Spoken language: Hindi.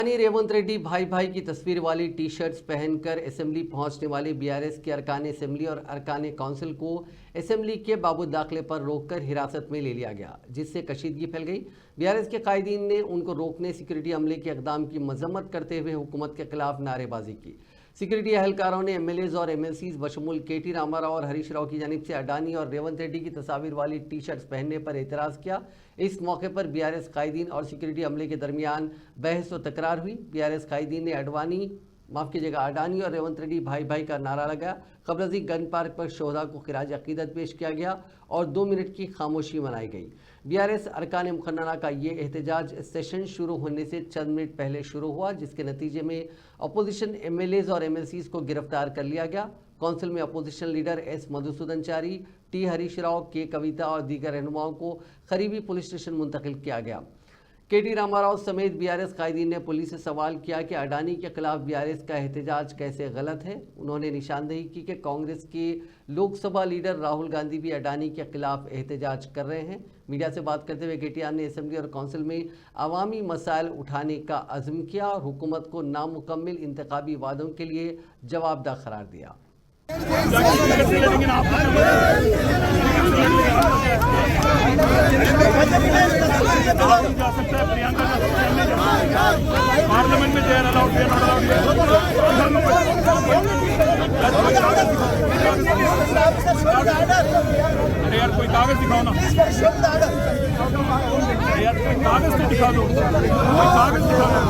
रेवंत रेड्डी भाई भाई की तस्वीर वाली टी शर्ट्स पहनकर असेंबली पहुंचने वाले बीआरएस के अरकान असेंबली और अरकान काउंसिल को असेंबली के बाबू दाखिले पर रोककर हिरासत में ले लिया गया, जिससे कशीदगी फैल गई। बीआरएस के कायदीन ने उनको रोकने सिक्योरिटी अमले के इकदाम की मजम्मत करते हुए हुकूमत के खिलाफ नारेबाजी की। सिक्योरिटी एहलकारों ने एमएलएज और एमएलसीज बशमूल केटी रामाराव और हरीश राव की जानिब से अडानी और रेवंत रेड्डी की तस्वीर वाली टी शर्ट्स पहनने पर एतराज़ किया। इस मौके पर बीआरएस कायदीन और सिक्योरिटी अमले के दरमियान बहस व तकरार हुई। बीआरएस कायदीन ने अडानी और रेवंत रेड्डी भाई भाई का नारा लगाया। कब्रजी गन पार्क पर शोहदा को खिराज अकीदत पेश किया गया और 2 मिनट की खामोशी मनाई गई। बीआरएस अरकान मुखन्ना का ये एहतजाज सेशन शुरू होने से चंद मिनट पहले शुरू हुआ, जिसके नतीजे में अपोजिशन एमएलएज और एमएलसीज को गिरफ्तार कर लिया गया। काउंसिल में अपोजिशन लीडर एस मधुसूदन चारी, टी हरीश राव, के कविता और दीगर रहनुमाओं को करीबी पुलिस स्टेशन मुंतकिल किया गया। केटी रामाराव समेत बीआरएस कायदीन ने पुलिस से सवाल किया कि अडानी के खिलाफ बीआरएस का एहतजाज कैसे गलत है। उन्होंने निशानदेही की कि कांग्रेस के लोकसभा लीडर राहुल गांधी भी अडानी के खिलाफ एहतजाज कर रहे हैं। मीडिया से बात करते हुए केटीआर ने असेंबली और काउंसिल में अवामी मसाइल उठाने का अज़्म किया और हुकूमत को नामुकम्मिल इंतखाबी वादों के लिए जवाबदा करार दिया। पार्लियामेंट में देर अलाउड अरे यार कोई कागज दिखाओ ना यार, कोई कागज तो दिखा दो, कोई कागज दिखा दो।